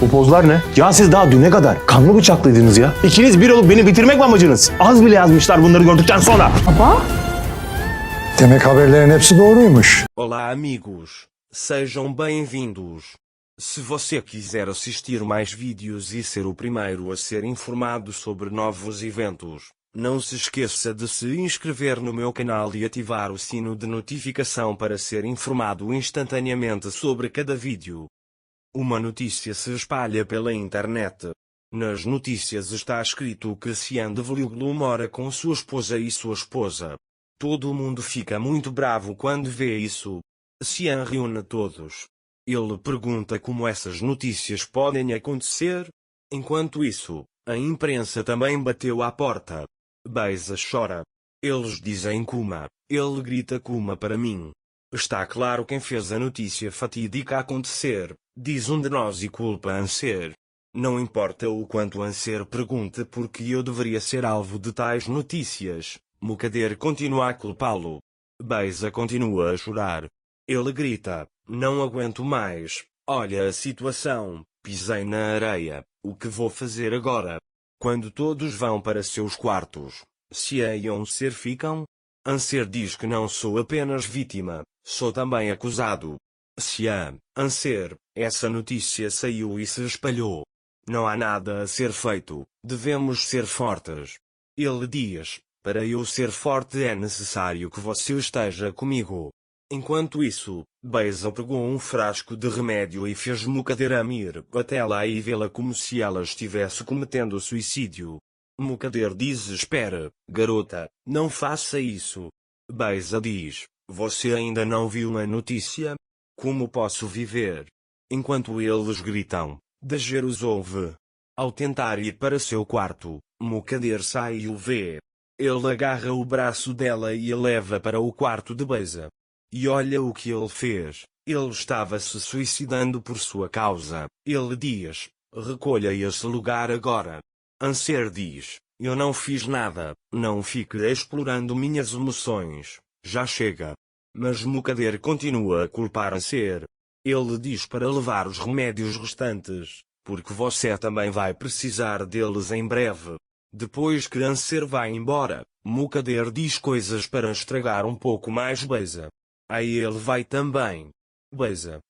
Bu pozlar ne? Ya siz daha düne kadar kanlı bıçaklıydınız ya. İkiniz bir olup beni bitirmek mi amacınız? Az bile yazmışlar bunları gördükten sonra. Baba? Demek haberlerin hepsi doğruymuş. Olá amigos, sejam bem-vindos. Se você quiser assistir mais vídeos e ser o primeiro a ser informado sobre novos eventos, não se esqueça de se inscrever no meu canal e ativar o sino de notificação para ser informado instantaneamente sobre cada vídeo. Uma notícia se espalha pela internet. Nas notícias está escrito que Cian de Vlígolo mora com sua esposa e sua esposa. Todo mundo fica muito bravo quando vê isso. Cian reúne todos. Ele pergunta como essas notícias podem acontecer. Enquanto isso, a imprensa também bateu à porta. Beisa chora. Eles dizem Kuma. Ele grita Kuma para mim. Está claro quem fez a notícia fatídica acontecer, diz um de nós e culpa Anser. Não importa o quanto Anser pergunte porque eu deveria ser alvo de tais notícias. Mukader continua a culpá-lo. Beisa continua a chorar. Ele grita, não aguento mais, olha a situação, pisei na areia, o que vou fazer agora? Quando todos vão para seus quartos, Cian e Anser ficam? Anser diz que não sou apenas vítima, sou também acusado. Cian, Anser, essa notícia saiu e se espalhou. Não há nada a ser feito, devemos ser fortes. Ele diz, para eu ser forte é necessário que você esteja comigo. Enquanto isso, Beisa pegou um frasco de remédio e fez Mukader ir até lá e vê-la como se ela estivesse cometendo suicídio. Mukader diz espera, garota, não faça isso. Beisa diz, você ainda não viu a notícia? Como posso viver? Enquanto eles gritam, Dager os ouve. Ao tentar ir para seu quarto, Mukader sai e o vê. Ele agarra o braço dela e a leva para o quarto de Beisa. E olha o que ele fez, ele estava se suicidando por sua causa. Ele diz, recolha esse lugar agora. Anser diz, eu não fiz nada, não fique explorando minhas emoções, já chega. Mas Mukader continua a culpar Anser. Ele diz para levar os remédios restantes, porque você também vai precisar deles em breve. Depois que Anser vai embora, Mukader diz coisas para estragar um pouco mais Beisa. Aí ele vai também. Beisa,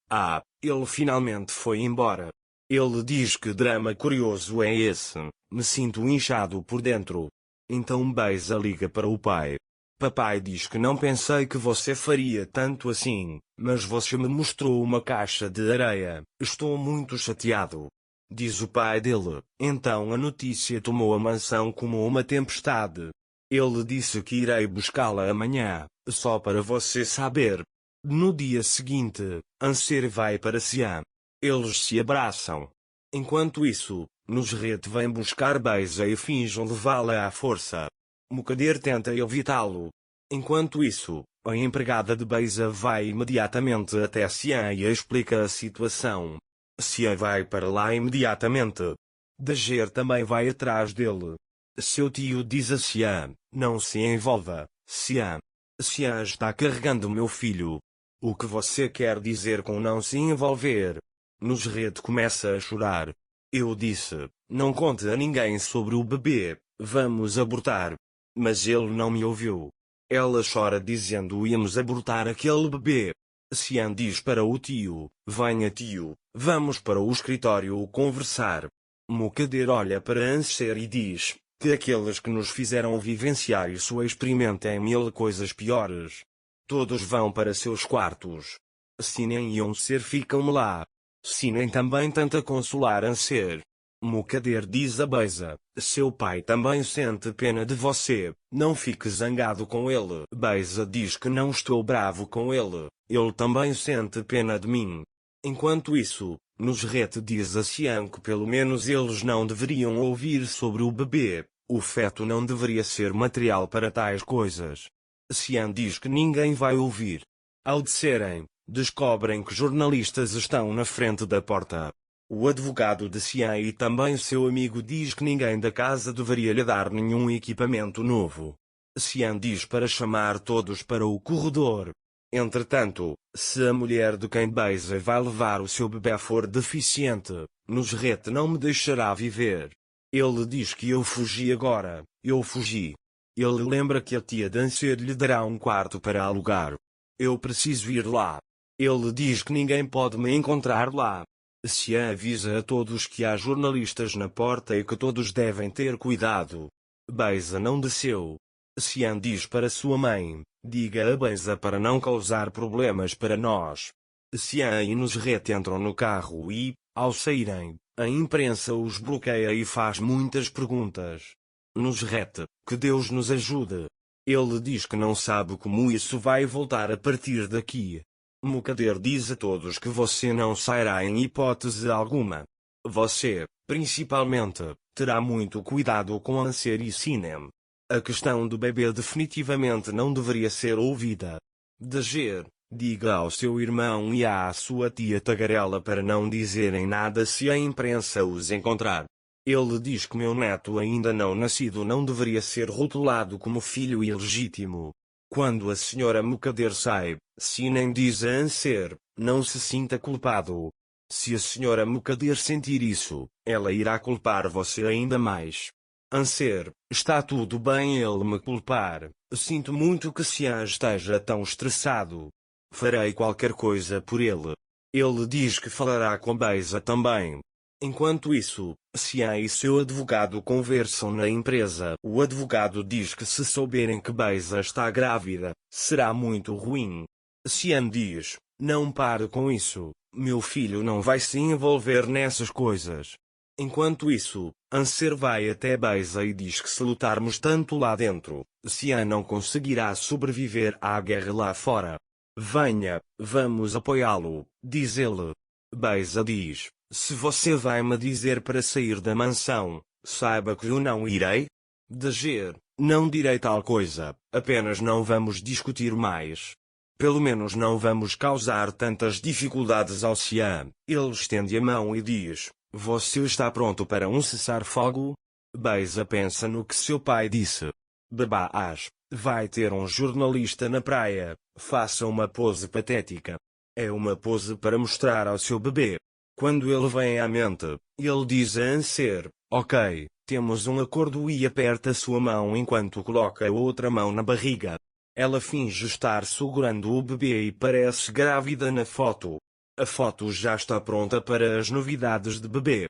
ele finalmente foi embora. Ele diz que drama curioso é esse, me sinto inchado por dentro. Então Beisa liga para o pai. Papai diz que não pensei que você faria tanto assim, mas você me mostrou uma caixa de areia, estou muito chateado. Diz o pai dele, então a notícia tomou a mansão como uma tempestade. Ele disse que irei buscá-la amanhã, só para você saber. No dia seguinte, Anser vai para Cian. Eles se abraçam. Enquanto isso, Nusret vem buscar Beisa e fingem levá-la à força. Mukader tenta evitá-lo. Enquanto isso, a empregada de Beisa vai imediatamente até Cian e explica a situação. Cian vai para lá imediatamente. Dager também vai atrás dele. Seu tio diz a Cian, não se envolva, Cian. Cian está carregando meu filho. O que você quer dizer com não se envolver? Nusret começa a chorar. Eu disse, não conte a ninguém sobre o bebê, vamos abortar. Mas ele não me ouviu. Ela chora dizendo íamos abortar aquele bebê. Cian diz para o tio, venha tio, vamos para o escritório conversar. Mukader olha para Anser e diz, que aqueles que nos fizeram vivenciar isso experimentem mil coisas piores. Todos vão para seus quartos. Sinem e Anser ficam lá. Sinem também tenta consolar Anser. Mukader diz a Beisa, seu pai também sente pena de você, não fique zangado com ele. Beisa diz que não estou bravo com ele também sente pena de mim. Enquanto isso, Nusret diz a Cian que pelo menos eles não deveriam ouvir sobre o bebê, o feto não deveria ser material para tais coisas. Cian diz que ninguém vai ouvir. Ao descerem, descobrem que jornalistas estão na frente da porta. O advogado de Cian e também seu amigo diz que ninguém da casa deveria lhe dar nenhum equipamento novo. Cian diz para chamar todos para o corredor. Entretanto, se a mulher de quem Beisa vai levar o seu bebê for deficiente, Nusret não me deixará viver. Ele diz que eu fugi agora, eu fugi. Ele lembra que a tia Dancer lhe dará um quarto para alugar. Eu preciso ir lá. Ele diz que ninguém pode me encontrar lá. Cian avisa a todos que há jornalistas na porta e que todos devem ter cuidado. Beza não desceu. Cian diz para sua mãe, diga a Beza para não causar problemas para nós. Cian e Nusret entram no carro e, ao saírem, a imprensa os bloqueia e faz muitas perguntas. Nusret, que Deus nos ajude. Ele diz que não sabe como isso vai voltar a partir daqui. Mukader diz a todos que você não sairá em hipótese alguma. Você, principalmente, terá muito cuidado com Anser e Sinem. A questão do bebê definitivamente não deveria ser ouvida. Dager, diga ao seu irmão e à sua tia tagarela para não dizerem nada se a imprensa os encontrar. Ele diz que meu neto ainda não nascido não deveria ser rotulado como filho ilegítimo. Quando a senhora Mukader sai, Sinem diz a Anser, não se sinta culpado. Se a senhora Mukader sentir isso, ela irá culpar você ainda mais. Anser, está tudo bem ele me culpar. Sinto muito que Cian esteja tão estressado. Farei qualquer coisa por ele. Ele diz que falará com Beza também. Enquanto isso, Cian e seu advogado conversam na empresa. O advogado diz que se souberem que Beza está grávida, será muito ruim. Cian diz, não pare com isso, meu filho não vai se envolver nessas coisas. Enquanto isso, Anser vai até Beza e diz que se lutarmos tanto lá dentro, Cian não conseguirá sobreviver à guerra lá fora. Venha, vamos apoiá-lo, diz ele. Beza diz, se você vai me dizer para sair da mansão, saiba que eu não irei. Dager, não direi tal coisa, apenas não vamos discutir mais. Pelo menos não vamos causar tantas dificuldades ao Cian. Ele estende a mão e diz, você está pronto para um cessar-fogo? Beza pensa no que seu pai disse. Babás, vai ter um jornalista na praia, faça uma pose patética. É uma pose para mostrar ao seu bebê. Quando ele vem à mente, ele diz a Anser, ok, temos um acordo e aperta sua mão enquanto coloca a outra mão na barriga. Ela finge estar segurando o bebê e parece grávida na foto. A foto já está pronta para as novidades de bebê.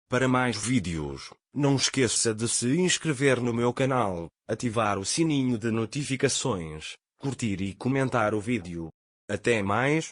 Para mais vídeos, não esqueça de se inscrever no meu canal, ativar o sininho de notificações, curtir e comentar o vídeo. Até mais!